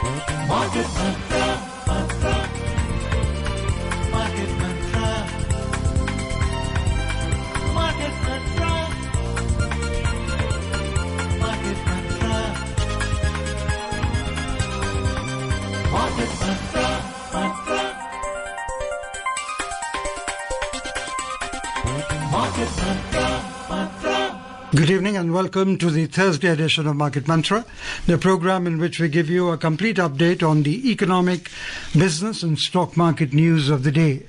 Market Mantra, Market Mantra, Market Mantra, Market Mantra, Market Mantra, Market Mantra. Good evening and welcome to the Thursday edition of Market Mantra, the program in which we give you a complete update on the economic, business and stock market news of the day.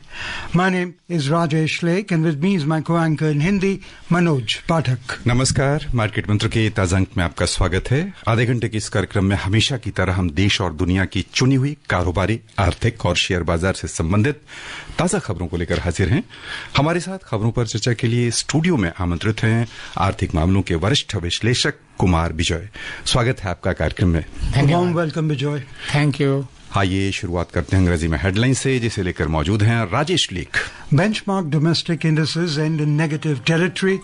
My name is Rajesh Lake and with me is my co-anchor in Hindi, Manoj Pathak. नमस्कार, market मंत्र के ताजा अंक में आपका स्वागत है। आधे घंटे के इस कार्यक्रम में हमेशा की तरह हम देश और दुनिया की चुनी हुई कारोबारी, आर्थिक और शेयर बाजार से संबंधित ताजा खबरों को लेकर हाजिर हैं। हमारे साथ खबरों पर चर्चा के लिए स्टूडियो में आमंत्रित हैं आर्थिक मामलों के वरिष्ठ विश्लेषक कुमार विजय। स्वागत है आपका कार्यक्रम में। Welcome Vijay. Thank you. आइए शुरुआत करते हैं अंग्रेजी में हेडलाइन से, जिसे लेकर मौजूद हैं राजेश लेख। Benchmark domestic indices end in negative territory.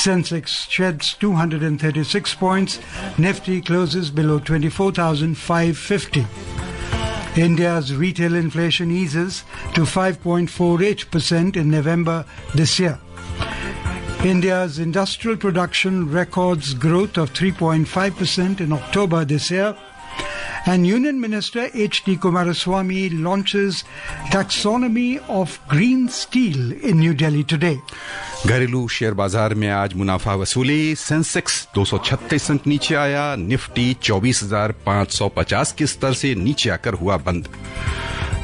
Sensex sheds 236 points. Nifty closes below 24,550. India's retail inflation eases to 5.48% in November this year. India's industrial production records growth of 3.5% in October this year. And Union Minister H.D. Kumaraswamy launches taxonomy of green steel in New Delhi today. घरेलू share बाजार में आज मुनाफा वसूली। Sensex 236 अंक नीचे आया। Nifty 24,550 के स्तर से नीचे आकर हुआ बंद।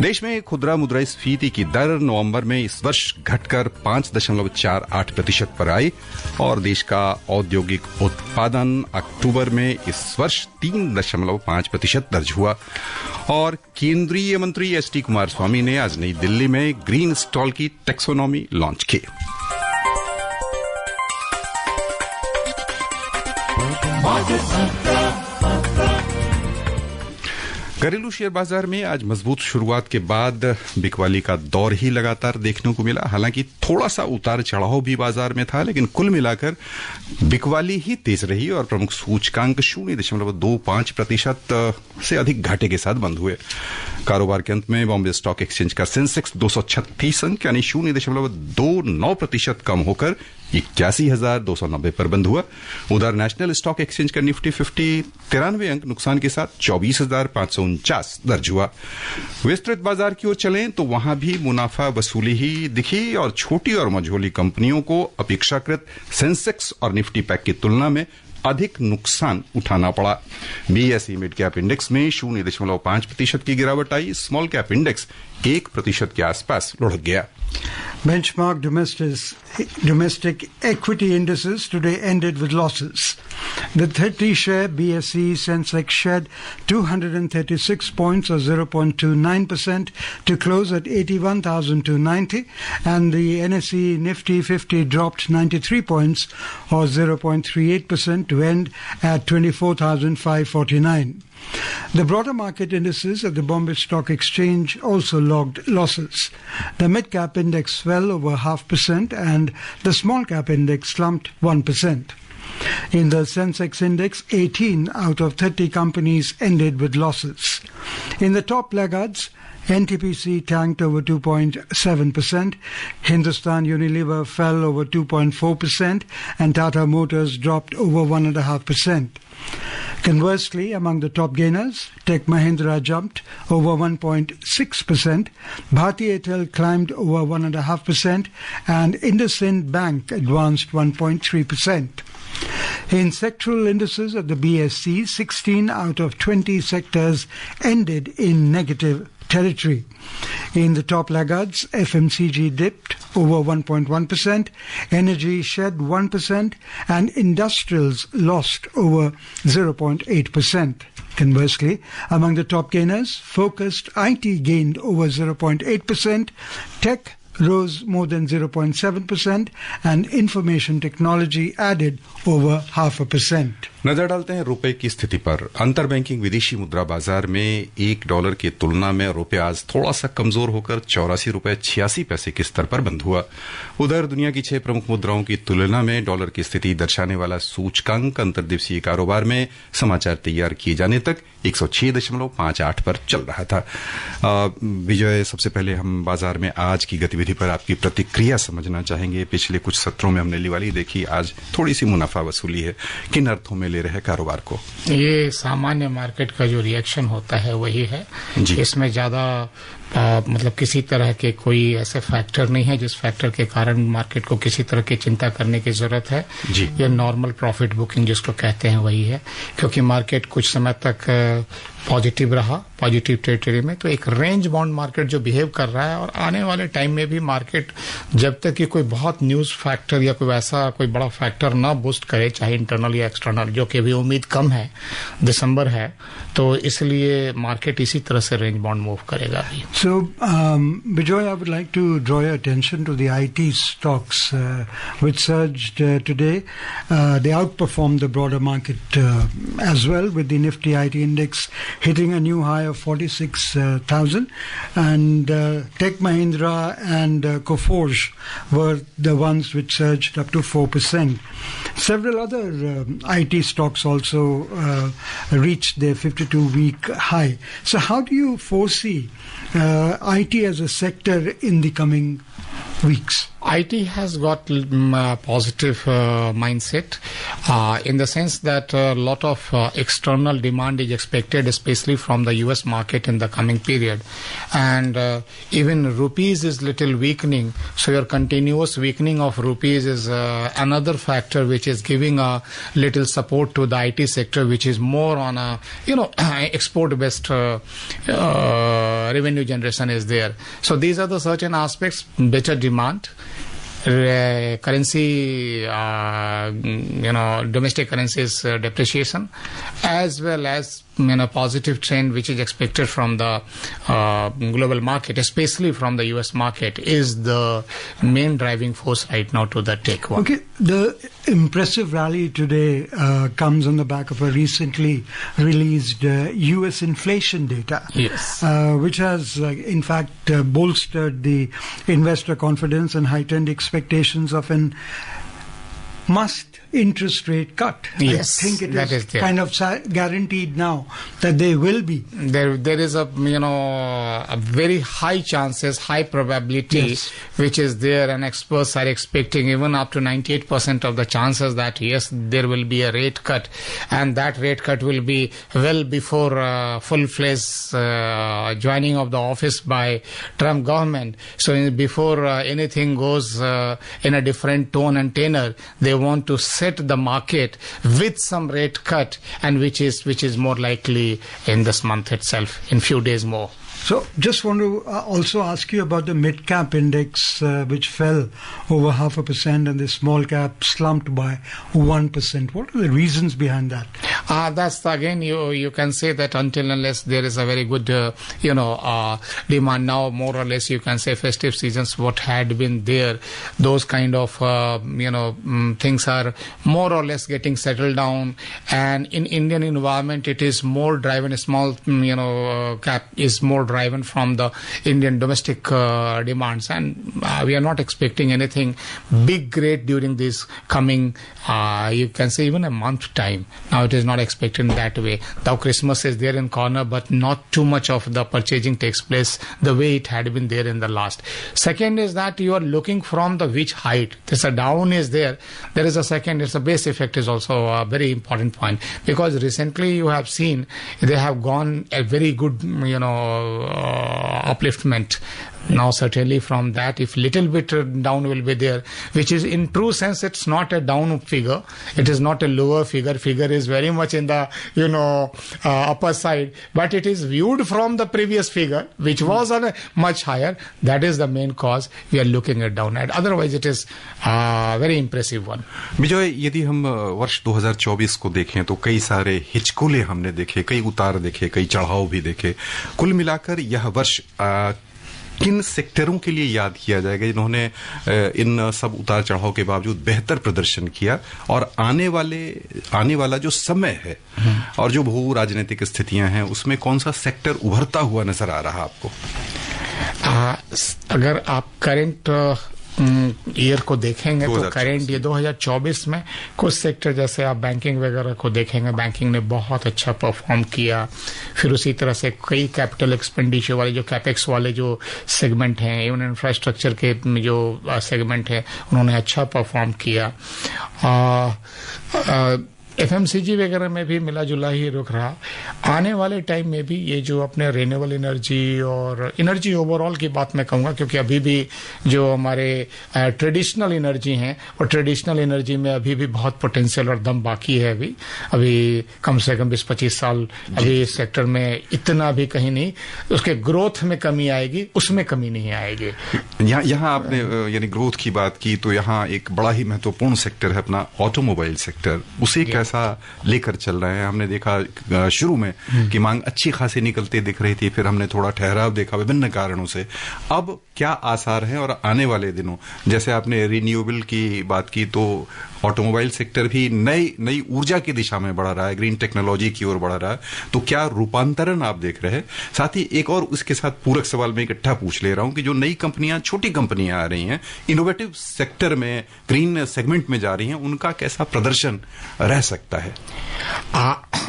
देश में खुदरा मुद्रास्फीति की दर नवंबर में इस वर्ष घटकर 5.48% पर आई और देश का औद्योगिक उत्पादन अक्टूबर में इस वर्ष 3.5% दर्ज हुआ। और केंद्रीय मंत्री एस.टी. कुमारस्वामी ने आज नई दिल्ली में ग्रीन स्टॉल की टैक्सोनॉमी लॉन्च की। घरेलू शेयर बाजार में आज मजबूत शुरुआत के बाद बिकवाली का दौर ही लगातार देखने को मिला। हालांकि थोड़ा सा उतार चढ़ाव भी बाजार में था, लेकिन कुल मिलाकर बिकवाली ही तेज रही और प्रमुख सूचकांक 0.25% से अधिक घाटे के साथ बंद हुए। कारोबार के अंत में बॉम्बे स्टॉक एक्सचेंज का सेंसेक्स 236 अंक यानी 0.29% कम होकर 81,290 पर बंद हुआ। उधर नेशनल स्टॉक एक्सचेंज का निफ्टी 50 93 अंक नुकसान के साथ 24,549 दर्ज हुआ। विस्तृत बाजार की ओर चलें तो वहां भी मुनाफा वसूली ही दिखी और छोटी और मझोली कंपनियों को अपेक्षाकृत सेंसेक्स और निफ्टी पैक की तुलना में अधिक नुकसान उठाना पड़ा। बीएसई मिड कैप इंडेक्स में 0.5% की गिरावट आई। स्मॉल कैप इंडेक्स 1% के आसपास लुढ़क गया। Benchmark domestic equity indices today ended with losses. The 30-share BSE Sensex shed 236 points or 0.29% to close at 81,290 and the NSE Nifty 50 dropped 93 points or 0.38% to end at 24,549. The broader market indices at the Bombay Stock Exchange also logged losses. The mid-cap index fell over 0.5% and the small-cap index slumped 1%. In the Sensex index, 18 out of 30 companies ended with losses. In the top laggards, NTPC tanked over 2.7%, Hindustan Unilever fell over 2.4% and Tata Motors dropped over 1.5%. Conversely, among the top gainers, Tech Mahindra jumped over 1.6%, Bharti Airtel climbed over 1.5% and IndusInd Bank advanced 1.3%. In sectoral indices at the BSE, 16 out of 20 sectors ended in negative territory. In the top laggards, FMCG dipped over 1.1%, energy shed 1%, and industrials lost over 0.8%. Conversely, among the top gainers, focused IT gained over 0.8%, tech rose more than 0.7%, and information technology added over 0.5%. नजर डालते हैं रुपए की स्थिति पर। अंतर banking विदेशी मुद्रा बाजार में $1 की तुलना में रुपया आज थोड़ा सा कमजोर होकर ₹84.86 के स्तर पर बंद हुआ। उधर दुनिया की 6 प्रमुख मुद्राओं की तुलना में डॉलर की स्थिति दर्शाने वाला सूचकांक अंतर्दिवसीय कारोबार में समाचार तैयार किए जाने तक 106.58 पर चल रहा था। विजय, सबसे पहले हम बाजार में आज की गतिविधि पर आपकी प्रतिक्रिया समझना चाहेंगे। पिछले कुछ सत्रों में हमने लीवाली देखी, आज थोड़ी सी मुनाफा वसूली है, किन अर्थों में ले रहे कारोबार को? ये सामान्य मार्केट का जो रिएक्शन होता है वही है। इसमें ज्यादा मतलब किसी तरह के कोई ऐसे फैक्टर नहीं है जिस फैक्टर के कारण मार्केट को किसी तरह की चिंता करने की जरूरत है। ये नॉर्मल प्रॉफिट बुकिंग जिसको कहते हैं वही है, क्योंकि मार्केट कुछ समय तक पॉजिटिव रहा, पॉजिटिव टेरिटरी में। तो एक रेंज बाउंड मार्केट जो बिहेव कर रहा है, और आने वाले टाइम में भी मार्केट जब तक कि कोई बहुत न्यूज फैक्टर या कोई ऐसा कोई बड़ा फैक्टर ना बूस्ट करे, चाहे इंटरनल या एक्सटर्नल, जो कि भी उम्मीद कम है, दिसंबर है, तो इसलिए मार्केट इसी तरह से रेंज बाउंड मूव करेगा अभी। So, Bijoy, I would like to draw your attention to the IT stocks, which surged today. They outperformed the broader market as well, with the Nifty IT index hitting a new high of 46,000. And Tech Mahindra and Coforge were the ones which surged up to 4%. Several other IT stocks also reached their 52-week high. So how do you foresee IT as a sector in the coming weeks? IT has got positive mindset in the sense that a lot of external demand is expected, especially from the US market in the coming period. And even rupees is little weakening, so your continuous weakening of rupees is another factor which is giving a little support to the IT sector, which is more on a export based revenue generation is there. So these are the certain aspects: better demand, currency, domestic currencies depreciation, as well as positive trend which is expected from the global market, especially from the US market, is the main driving force right now to the tech one. Okay, the impressive rally today comes on the back of a recently released US inflation data, Yes. which has in fact bolstered the investor confidence and heightened expectations of an must interest rate cut. Yes, I think it that is is there. kind of guaranteed now that they will be. There is a very high chances, high probability, Yes. which is there, and experts are expecting even up to 98% of the chances that yes, there will be a rate cut, and that rate cut will be well before full-fledged joining of the office by Trump government. So before anything goes in a different tone and tenor, they want to set the market with some rate cut, and which is more likely in this month itself, in few days more. So just want to also ask you about the mid-cap index, which fell over 0.5%, and the small cap slumped by 1%. What are the reasons behind that? That's again, you can say that until unless there is a very good demand now, more or less you can say festive seasons what had been there, those kind of things are more or less getting settled down, and in Indian environment it is more driven, small cap is more driven from the Indian domestic demands, and we are not expecting anything big great during this coming you can say even a month time. Now it is not expected in that way. Though Christmas is there in corner, but not too much of the purchasing takes place the way it had been there in the last. Second is that you are looking from the which height. There's a down is there. There is a second, it's a base effect is also a very important point, because recently you have seen they have gone a very good upliftment. Now certainly from that, if little bit down will be there, which is in true sense it's not a down figure, it is not a lower figure is very much in the upper side, but it is viewed from the previous figure which was on a much higher. That is the main cause we are looking at down at. Otherwise it is a very impressive one. विजय, यदि हम वर्ष 2024 को देखें तो कई सारे हिचकोले हमने देखे, कई उतार देखे, कई चढ़ाव भी देखे। कुल मिलाकर यह वर्ष किन सेक्टरों के लिए याद किया जाएगा जिन्होंने इन सब उतार चढ़ाव के बावजूद बेहतर प्रदर्शन किया, और आने वाला जो समय है और जो भू राजनीतिक स्थितियां हैं उसमें कौन सा सेक्टर उभरता हुआ नजर आ रहा आपको? अगर आप करंट ईयर को देखेंगे तो करंट ये 2024 में कुछ सेक्टर जैसे आप बैंकिंग वगैरह को देखेंगे, बैंकिंग ने बहुत अच्छा परफॉर्म किया। फिर उसी तरह से कई कैपिटल एक्सपेंडिचर वाले जो कैपेक्स वाले जो सेगमेंट हैं, इवन इंफ्रास्ट्रक्चर के जो सेगमेंट है, उन्होंने अच्छा परफॉर्म किया। एफएमसीजी वगैरह में भी मिला जुला ही रुख रहा। आने वाले टाइम में भी ये जो अपने रिन्यूएबल एनर्जी और एनर्जी ओवरऑल की बात मैं कहूँगा, क्योंकि अभी भी जो हमारे ट्रेडिशनल एनर्जी हैं और ट्रेडिशनल एनर्जी में अभी भी बहुत पोटेंशियल और दम बाकी है। अभी कम से कम 20-25 साल अभी इस सेक्टर में इतना भी कहीं नहीं, उसके ग्रोथ में कमी आएगी, उसमें कमी नहीं आएगी। यहाँ आपने यानी ग्रोथ की बात की, तो यहाँ एक बड़ा ही महत्वपूर्ण सेक्टर है अपना ऑटोमोबाइल सेक्टर। उसे कैसा लेकर चल रहे हैं? हमने देखा शुरू में कि मांग अच्छी खासी निकलती दिख रही थी, फिर हमने थोड़ा ठहराव देखा विभिन्न कारणों से। अब क्या आसार हैं और आने वाले दिनों, जैसे आपने रिन्यूएबल की बात की, तो ऑटोमोबाइल सेक्टर भी नई ऊर्जा की दिशा में बढ़ रहा है, ग्रीन टेक्नोलॉजी की ओर बढ़ रहा है, तो क्या रूपांतरण आप देख रहे हैं? साथ ही एक और उसके साथ पूरक सवाल में इकट्ठा पूछ ले रहा हूं कि जो नई कंपनियां, छोटी कंपनियां आ रही हैं, इनोवेटिव सेक्टर में, ग्रीन सेगमेंट में जा रही हैं, उनका कैसा प्रदर्शन रह सकता है?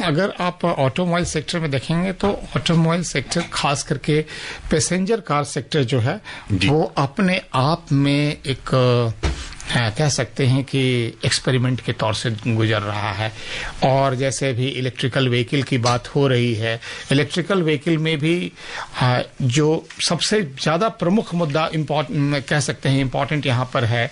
अगर आप ऑटोमोबाइल सेक्टर में देखेंगे तो ऑटोमोबाइल सेक्टर खास करके पैसेंजर कार सेक्टर जो है वो अपने आप में एक कह सकते हैं कि एक्सपेरिमेंट के तौर से गुजर रहा है। और जैसे अभी इलेक्ट्रिकल व्हीकल की बात हो रही है, इलेक्ट्रिकल व्हीकल में भी जो सबसे ज्यादा प्रमुख मुद्दा कह सकते हैं इम्पोर्टेंट यहाँ पर है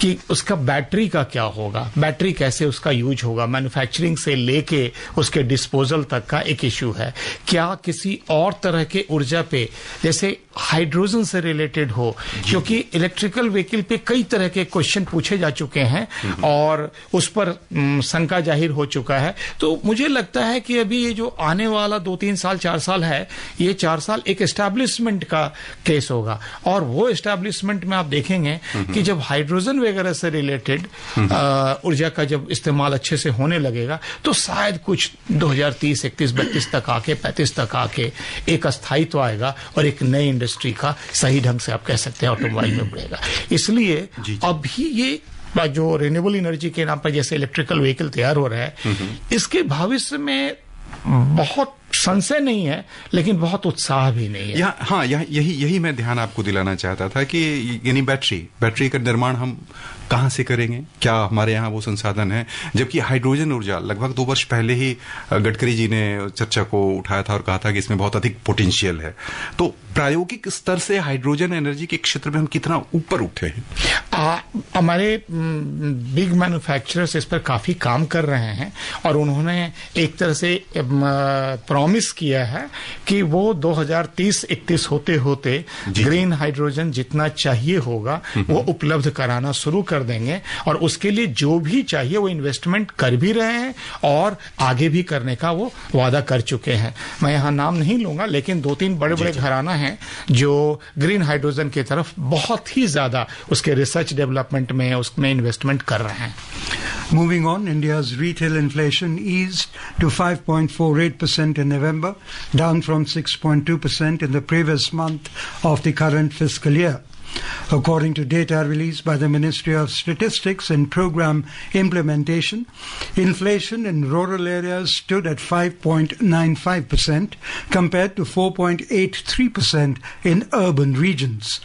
कि उसका बैटरी का क्या होगा, बैटरी कैसे उसका यूज होगा, मैन्युफैक्चरिंग से लेके उसके डिस्पोजल तक का एक इश्यू है। क्या किसी और तरह के ऊर्जा पे, जैसे हाइड्रोजन से रिलेटेड हो, क्योंकि इलेक्ट्रिकल व्हीकल पे कई तरह के क्वेश्चन पूछे जा चुके हैं और उस पर शंका जाहिर हो चुका है। तो मुझे लगता है कि अभी ये जो आने वाला 2-3 साल 4 साल है, ये 4 साल एक एस्टैब्लिशमेंट का केस होगा। और वो एस्टैब्लिशमेंट में आप देखेंगे कि जब हाइड्रोजन वगैरह से रिलेटेड ऊर्जा का जब इस्तेमाल अच्छे से होने लगेगा तो शायद कुछ 2030, 31, 32 तक आके 35 तक आके एक अस्थायित्व आएगा और एक नई इंडस्ट्री का सही ढंग से आप कह सकते हैं ऑटोमोबाइल में बढ़ेगा। इसलिए अभी ये जो रिन्यूएबल एनर्जी के नाम पर जैसे इलेक्ट्रिकल व्हीकल तैयार हो रहा है, इसके भविष्य में बहुत संशय नहीं है, लेकिन बहुत उत्साह भी नहीं है। यही मैं ध्यान आपको दिलाना चाहता था कि यानी बैटरी का निर्माण हम कहां से करेंगे, क्या हमारे यहाँ वो संसाधन है? जबकि हाइड्रोजन ऊर्जा लगभग 2 वर्ष पहले ही गडकरी जी ने चर्चा को उठाया था और कहा था कि इसमें बहुत अधिक पोटेंशियल है। तो प्रायोगिक स्तर से हाइड्रोजन एनर्जी के क्षेत्र में हम कितना ऊपर उठे हैं? हमारे बिग मैन्युफैक्चरर्स इस पर काफी काम कर रहे हैं और उन्होंने एक तरह से प्रॉमिस किया है कि वो 2030-31 होते होते ग्रीन हाइड्रोजन जितना चाहिए होगा वो उपलब्ध कराना शुरू कर देंगे। और उसके लिए जो भी चाहिए वो इन्वेस्टमेंट कर भी रहे हैं और आगे भी करने का वो वादा कर चुके हैं। मैं यहाँ नाम नहीं लूंगा, लेकिन 2-3 बड़े-बड़े घराना हैं जो ग्रीन हाइड्रोजन की तरफ बहुत ही ज्यादा उसके रिसर्च डेवलपमेंट में उसमें इन्वेस्टमेंट कर रहे हैं। Moving on, India's retail inflation eased to 5.48% in November, down from 6.2% in the previous month of the current fiscal year. According to data released by the Ministry of Statistics and Program Implementation, inflation in rural areas stood at 5.95% compared to 4.83% in urban regions.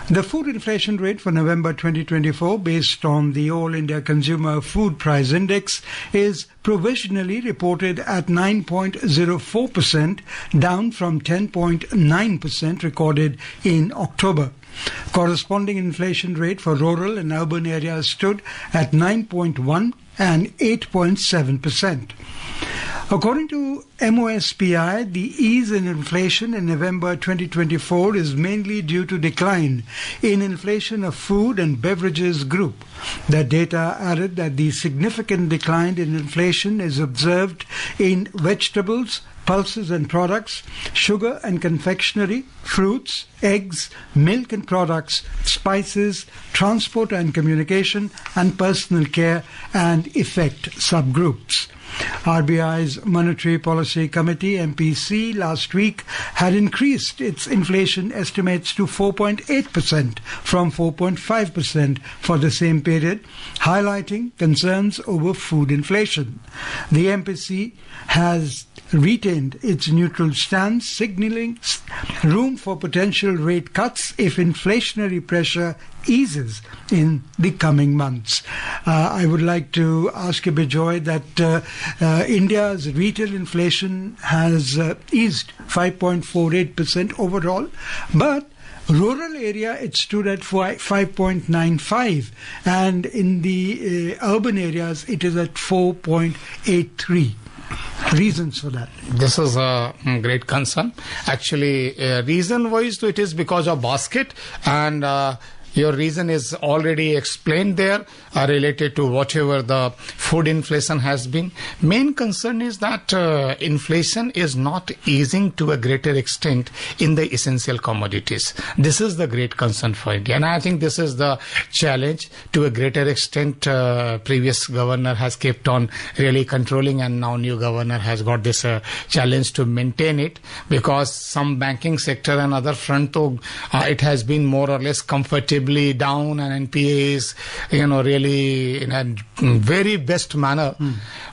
The food inflation rate for November 2024, based on the All India Consumer Food Price Index, is provisionally reported at 9.04%, down from 10.9% recorded in October. Corresponding inflation rate for rural and urban areas stood at 9.1% and 8.7%. According to MOSPI, the ease in inflation in November 2024 is mainly due to decline in inflation of food and beverages group. The data added that the significant decline in inflation is observed in vegetables, pulses and products, sugar and confectionery, fruits, eggs, milk and products, spices, transport and communication, and personal care and effect subgroups. RBI's Monetary Policy Committee, MPC, last week had increased its inflation estimates to 4.8% from 4.5% for the same period, highlighting concerns over food inflation. The MPC has retained its neutral stance, signaling room for potential rate cuts if inflationary pressure eases in the coming months. I would like to ask you, Bijoy, that India's retail inflation has eased 5.48% overall, but rural area it stood at 5.95, and in the urban areas it is at 4.83. Reasons for that? This is a great concern. Actually, reason-wise, it is because of basket, and your reason is already explained there, related to whatever the food inflation has been. Main concern is that inflation is not easing to a greater extent in the essential commodities. This is the great concern for India, and I think this is the challenge to a greater extent. Previous governor has kept on really controlling, and now new governor has got this challenge to maintain it, because some banking sector and other front, it has been more or less comfortable down, and NPA is, really in a very best manner.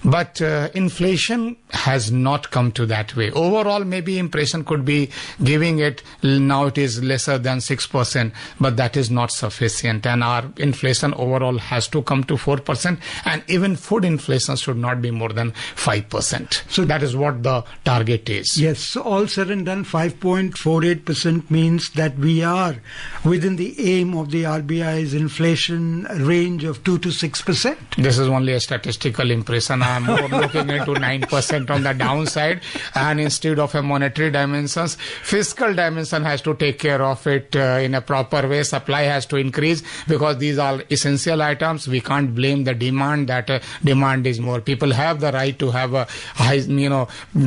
But inflation has not come to that way. Overall, maybe impression could be giving it, now it is lesser than 6%, but that is not sufficient. And our inflation overall has to come to 4%, and even food inflation should not be more than 5%. So that is what the target is. Yes, so all said and done, 5.48% means that we are within the aim of the RBI's inflation range of 2 to 6%. This is only a statistical impression. I am more looking into 9% on the downside, and instead of a monetary dimensions, fiscal dimension has to take care of it in a proper way. Supply has to increase, because these are essential items. We can't blame the demand that demand is more. People have the right to have a high,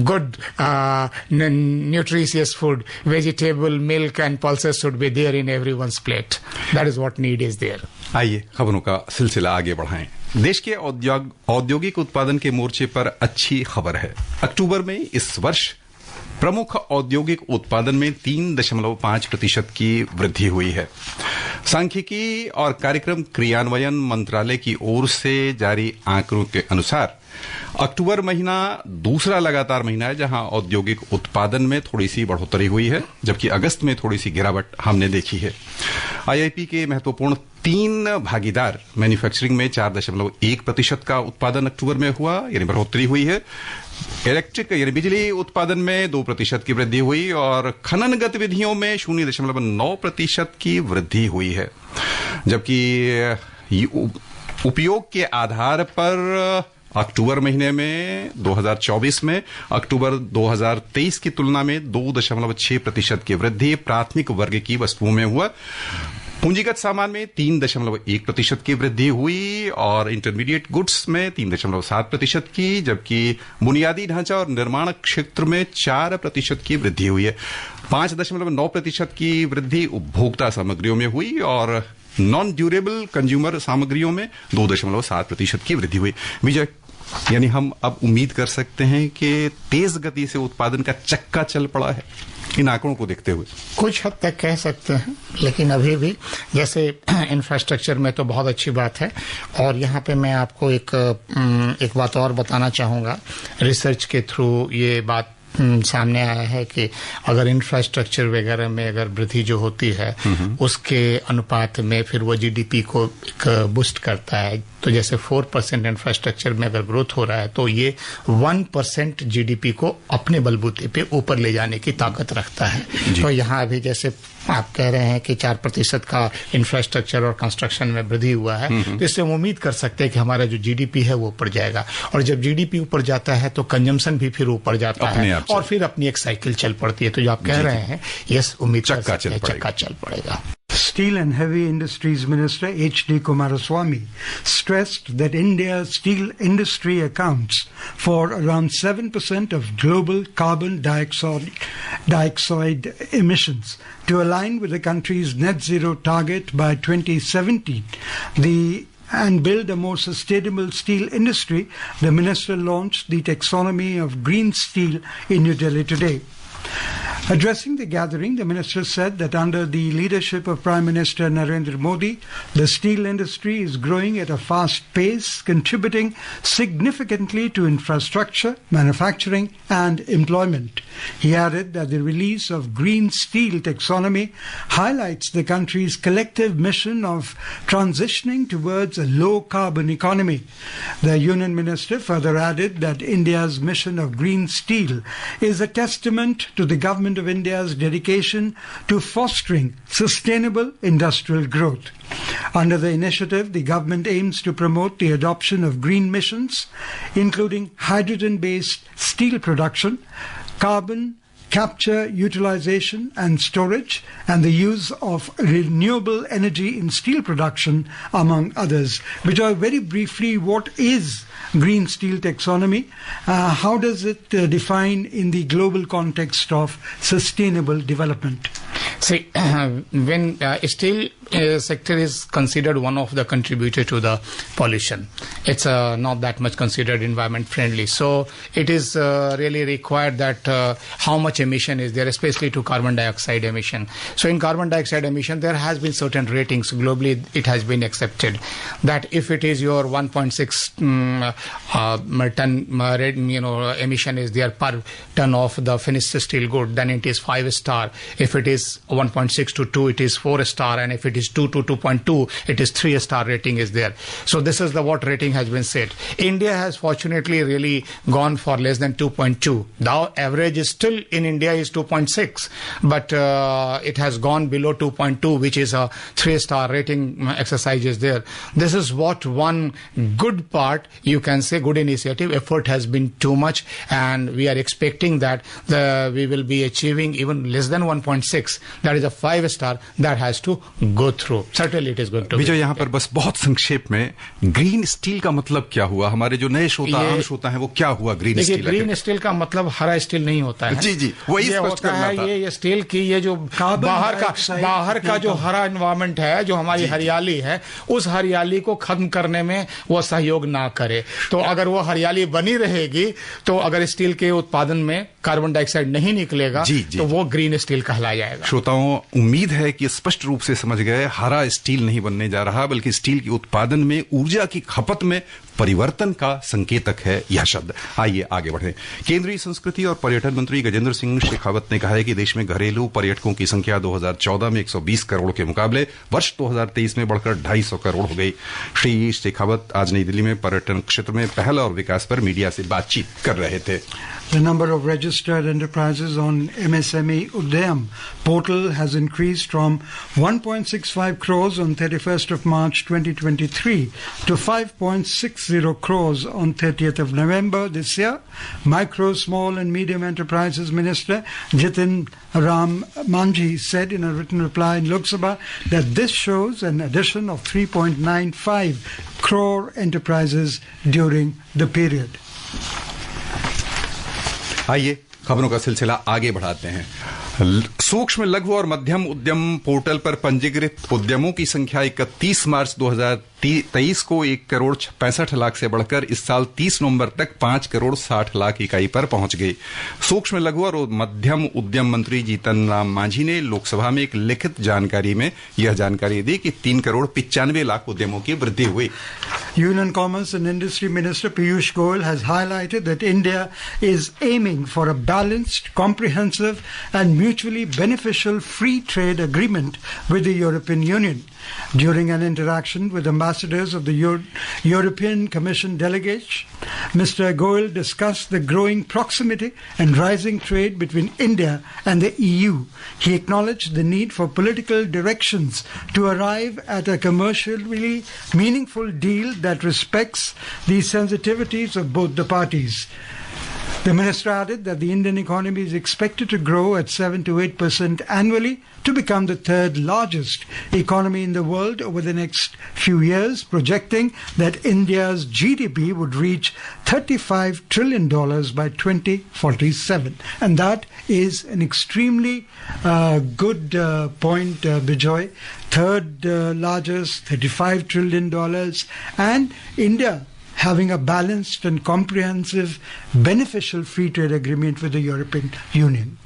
good nutritious food. Vegetable, milk and pulses should be there in everyone's plate. That is what need is there. आइए खबरों का सिलसिला आगे बढ़ाएं। देश के औद्योगिक उत्पादन के मोर्चे पर अच्छी खबर है। अक्टूबर में इस वर्ष प्रमुख औद्योगिक उत्पादन में 3.5% की वृद्धि हुई है। सांख्यिकी और कार्यक्रम क्रियान्वयन मंत्रालय की ओर से जारी आंकड़ों के अनुसार अक्टूबर महीना दूसरा लगातार महीना है जहां औद्योगिक उत्पादन में थोड़ी सी बढ़ोतरी हुई है, जबकि अगस्त में थोड़ी सी गिरावट हमने देखी है। आईआईपी के महत्वपूर्ण 3 भागीदार मैन्युफैक्चरिंग में 4.1% का उत्पादन अक्टूबर में हुआ, यानी बढ़ोतरी हुई है। इलेक्ट्रिक यानी बिजली उत्पादन में 2% की वृद्धि हुई, और खनन गतिविधियों में 0.9% की वृद्धि हुई है। जबकि उपयोग के आधार पर अक्टूबर महीने में 2024 में अक्टूबर 2023 की तुलना में 2.6% की वृद्धि प्राथमिक वर्ग की वस्तुओं में हुआ। पूंजीगत सामान में 3.1% की वृद्धि हुई, और इंटरमीडिएट गुड्स में 3.7% की, जबकि बुनियादी ढांचा और निर्माण क्षेत्र में 4% की वृद्धि हुई है। 5.9% की वृद्धि उपभोक्ता सामग्रियों में हुई, और नॉन ड्यूरेबल कंज्यूमर सामग्रियों में 2.7% की वृद्धि हुई। विजय, यानी हम अब उम्मीद कर सकते हैं कि तेज गति से उत्पादन का चक्का चल पड़ा है इन आंकड़ों को देखते हुए? कुछ हद तक कह सकते हैं, लेकिन अभी भी जैसे इंफ्रास्ट्रक्चर में तो बहुत अच्छी बात है। और यहाँ पे मैं आपको एक बात और बताना चाहूँगा। रिसर्च के थ्रू ये बात सामने आया है कि अगर इंफ्रास्ट्रक्चर वगैरह में अगर वृद्धि जो होती है उसके अनुपात में फिर वो जीडीपी को बूस्ट करता है। तो जैसे 4% इंफ्रास्ट्रक्चर में अगर ग्रोथ हो रहा है तो ये 1% जीडीपी को अपने बलबूते पे ऊपर ले जाने की ताकत रखता है। तो यहाँ अभी जैसे आप कह रहे हैं कि 4% का इंफ्रास्ट्रक्चर और कंस्ट्रक्शन में वृद्धि हुआ है, तो इससे हम उम्मीद कर सकते हैं कि हमारा जो जीडीपी है वो ऊपर जाएगा, और जब जीडीपी ऊपर जाता है तो कंजम्पशन भी फिर ऊपर जाता है और फिर अपनी एक साइकिल चल पड़ती है। तो जो आप कह रहे हैं यस, उम्मीद कर सकते हैं चक्का चल पड़ेगा। Steel and Heavy Industries Minister H.D. Kumaraswamy stressed that India's steel industry accounts for around 7% of global carbon dioxide emissions. To align with the country's net zero target by 2070, and build a more sustainable steel industry, the minister launched the taxonomy of green steel in New Delhi today. Addressing the gathering, the minister said that under the leadership of Prime Minister Narendra Modi, the steel industry is growing at a fast pace, contributing significantly to infrastructure, manufacturing and employment. He added that the release of Green Steel Taxonomy highlights the country's collective mission of transitioning towards a low-carbon economy. The Union Minister further added that India's mission of green steel is a testament to the Government of India's dedication to fostering sustainable industrial growth. Under the initiative, the government aims to promote the adoption of green missions, including hydrogen-based steel production, carbon capture, utilization and storage, and the use of renewable energy in steel production, among others. Vijay, very briefly, what is Green Steel Taxonomy? How does it define in the global context of sustainable development? See, when steel sector is considered one of the contributors to the pollution, it's not that much considered environment friendly. So it is really required that how much emission is there, especially to carbon dioxide emission. So in carbon dioxide emission, there has been certain ratings globally. It has been accepted that if it is your 1.6 ton, emission is there per ton of the finished steel good, then it is 5 star. If it is 1.6 to 2, it is 4 star, and if it is 2 to 2.2, it is 3 star rating is there. So this is the what rating has been set. India has fortunately really gone for less than 2.2. The average is still in India is 2.6, but it has gone below 2.2, which is a 3 star rating exercise is there. This is what one good part, you can say good initiative, effort has been too much, and we are expecting that we will be achieving even less than 1.6. That is a 5 star that has to go through. Certainly it is going to विजय, यहाँ पर बस बहुत संक्षेप में green steel का मतलब क्या हुआ? हमारे जो नए श्रोता आम श्रोता हैं वो क्या हुआ ग्रीन स्टील? ग्रीन स्टील का मतलब हरा स्टील नहीं होता है। जी वही स्पष्ट करना था। ये स्टील की ये जो बाहर का जो हरा एनवायरमेंट है, जो हमारी हरियाली है, उस हरियाली को खत्म करने में वो सहयोग ना करे। तो अगर वो हरियाली बनी रहेगी, तो अगर स्टील के उत्पादन में कार्बन डाइऑक्साइड नहीं निकलेगा, तो वो ग्रीन स्टील कहलाया जाएगा। श्रोताओं, उम्मीद है कि स्पष्ट रूप से समझ गए, हरा स्टील नहीं बनने जा रहा, बल्कि स्टील के उत्पादन में, ऊर्जा की खपत में परिवर्तन का संकेतक है यह शब्द। आइए आगे बढ़ें। केंद्रीय संस्कृति और पर्यटन मंत्री गजेंद्र सिंह शेखावत ने कहा है कि देश में घरेलू पर्यटकों की संख्या 2014 में 120 करोड़ के मुकाबले वर्ष 2023 में बढ़कर 250 करोड़ हो गई। श्री शेखावत आज नई दिल्ली में पर्यटन क्षेत्र में पहल और विकास पर मीडिया से बातचीत कर रहे थे। The number of registered enterprises on MSME Udyam portal has increased from 1.65 crores on 31st of March 2023 to 5.60 crores on 30th of November this year. Micro, Small and Medium Enterprises Minister Jitin Ram Manjhi said in a written reply in Lok Sabha that this shows an addition of 3.95 crore enterprises during the period. आइए खबरों का सिलसिला आगे बढ़ाते हैं। सूक्ष्म, लघु और मध्यम उद्यम पोर्टल पर पंजीकृत उद्यमों की संख्या 31 मार्च 2023 को 1,65,00,000 से बढ़कर इस साल 30 नवंबर तक 5,60,00,000 इकाई पर पहुंच गई। सूक्ष्म, लघु और मध्यम उद्यम मंत्री जीतन राम मांझी ने लोकसभा में एक लिखित जानकारी में यह जानकारी दी कि 3,95,00,000 उद्यमों की वृद्धि हुई। Union Commerce and Industry Minister Piyush Goyal has highlighted that India is aiming for a balanced, comprehensive and mutually beneficial free trade agreement with the European Union. During an interaction with ambassadors of the European Commission delegates, Mr. Goyal discussed the growing proximity and rising trade between India and the EU. He acknowledged the need for political directions to arrive at a commercially meaningful deal that respects the sensitivities of both the parties. The minister added that the Indian economy is expected to grow at 7 to 8% annually to become the third largest economy in the world over the next few years, projecting that India's GDP would reach $35 trillion by 2047. And that is an extremely good point, Bijoy. Third largest, $35 trillion. And India having a balanced and comprehensive beneficial free trade agreement with the European Union.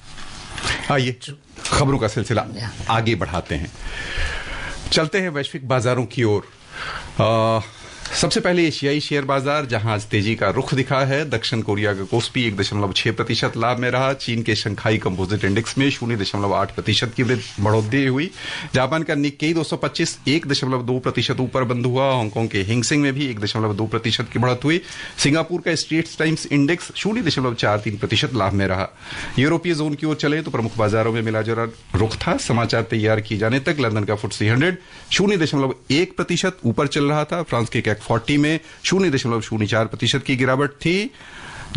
आइए खबरों का सिलसिला आगे बढ़ाते हैं, चलते हैं वैश्विक बाजारों की ओर। सबसे पहले एशियाई शेयर बाजार, जहां आज तेजी का रुख दिखा है। दक्षिण कोरिया का कोस्पी 1.6% लाभ में रहा। चीन के शंघाई कंपोजिट इंडेक्स में 0.8% की बढ़ोतरी हुई। जापान का निक्केई 225 1.2% ऊपर बंद हुआ। हांगकांग के हिंगसेंग में भी 1.2% की बढ़त हुई। सिंगापुर का स्ट्रेट्स टाइम्स इंडेक्स 0.43% लाभ में रहा। यूरोपीय जोन की ओर चले तो प्रमुख बाजारों में मिलाजुला रुख था। समाचार तैयार किए जाने तक लंदन का FTSE 100 0.1% ऊपर चल रहा था। फ्रांस के CAC 40 में 0.04% की गिरावट थी।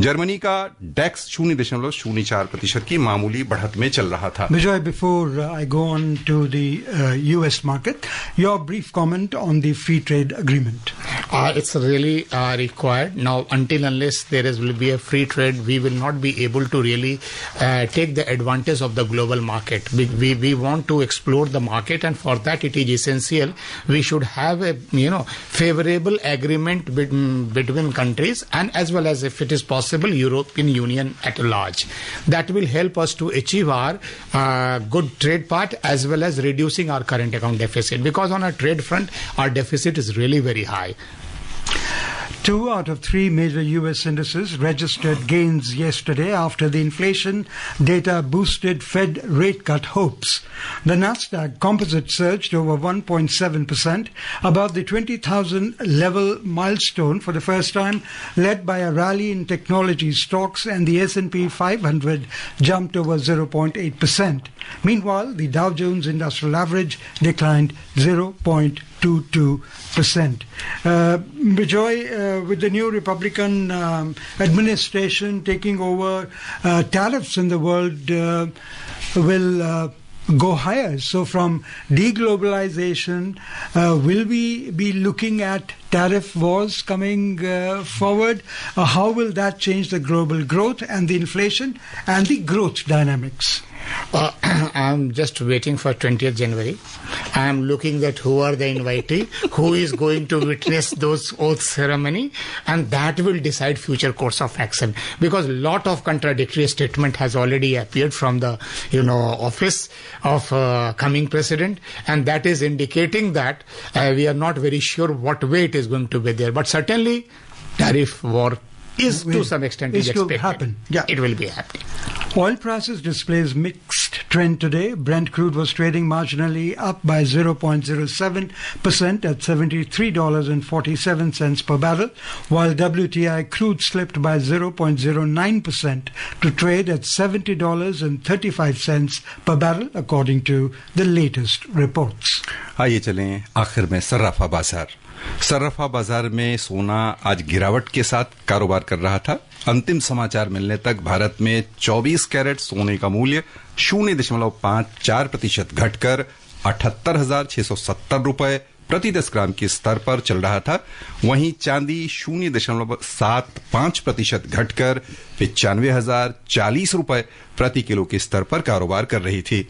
जर्मनी का डेक्स 0.04% की मामूली बढ़त में चल रहा था। Vijay, before I go on to the US market, your brief comment on the free trade agreement. It's really required. Now, until unless will be a free trade, we will not be able to really take the advantage of the global market. We want to explore the market, and for that it is essential we should have a favorable agreement between countries, and as well as, if it is possible, European Union at large. That will help us to achieve our good trade part, as well as reducing our current account deficit, because on a trade front our deficit is really very high. 2 out of 3 major U.S. indices registered gains yesterday after the inflation data boosted Fed rate cut hopes. The Nasdaq Composite surged over 1.7% above the 20,000 level milestone for the first time, led by a rally in technology stocks, and the S&P 500 jumped over 0.8%. Meanwhile, the Dow Jones Industrial Average declined 0.22%. Bijoy, with the new Republican administration taking over, tariffs in the world will go higher. So from deglobalization, will we be looking at tariff wars coming forward? How will that change the global growth and the inflation and the growth dynamics? I'm just waiting for 20th January. I'm looking at who are the invitee, who is going to witness those oath ceremony, and that will decide future course of action. Because lot of contradictory statement has already appeared from the office of coming president, and that is indicating that we are not very sure what way it is going to be there. But certainly, tariff war is to some extent is expected. Happen. Yeah. It will be happening. Oil prices displays mixed trend today. Brent crude was trading marginally up by 0.07% at $73.47 per barrel, while WTI crude slipped by 0.09% to trade at $70.35 per barrel, according to the latest reports. आइए चलें आखिर में सर्राफा बाजार। सर्राफा बाजार में सोना आज गिरावट के साथ कारोबार कर रहा था। अंतिम समाचार मिलने तक भारत में 24 कैरेट सोने का मूल्य 0.54% घटकर 78,670 रुपए प्रति 10 ग्राम के स्तर पर चल रहा था। वहीं चांदी 0.75% घटकर 95,040 रुपए प्रति किलो के स्तर पर कारोबार कर रही थी।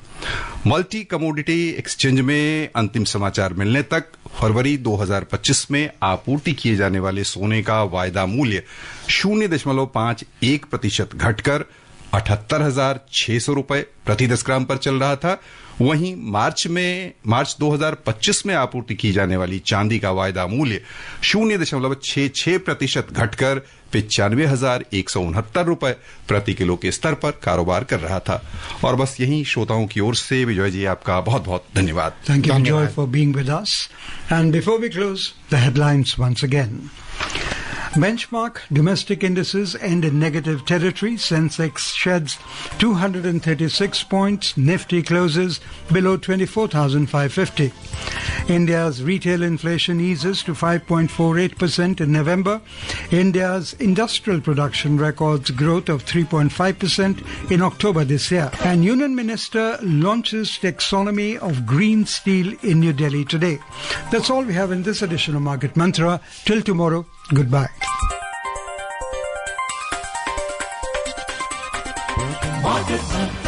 मल्टी कमोडिटी एक्सचेंज में अंतिम समाचार मिलने तक फरवरी 2025 में आपूर्ति किए जाने वाले सोने का वायदा मूल्य 0.51% घटकर 78,600 रुपए प्रति 10 ग्राम पर चल रहा था। वहीं मार्च 2025 में आपूर्ति की जाने वाली चांदी का वायदा मूल्य 0.66% घटकर ₹95,169 प्रति किलो के स्तर पर कारोबार कर रहा था। और बस यही श्रोताओं की ओर से विजय जी आपका बहुत बहुत धन्यवाद। Thank you, Joy, for being with us. And before we close, the headlines once again. Benchmark domestic indices end in negative territory. Sensex sheds 236 points. Nifty closes below 24,550. India's retail inflation eases to 5.48% in November. India's industrial production records growth of 3.5% in October this year. And Union Minister launches taxonomy of green steel in New Delhi today. That's all we have in this edition of Market Mantra. Till tomorrow, goodbye. Market Mantra.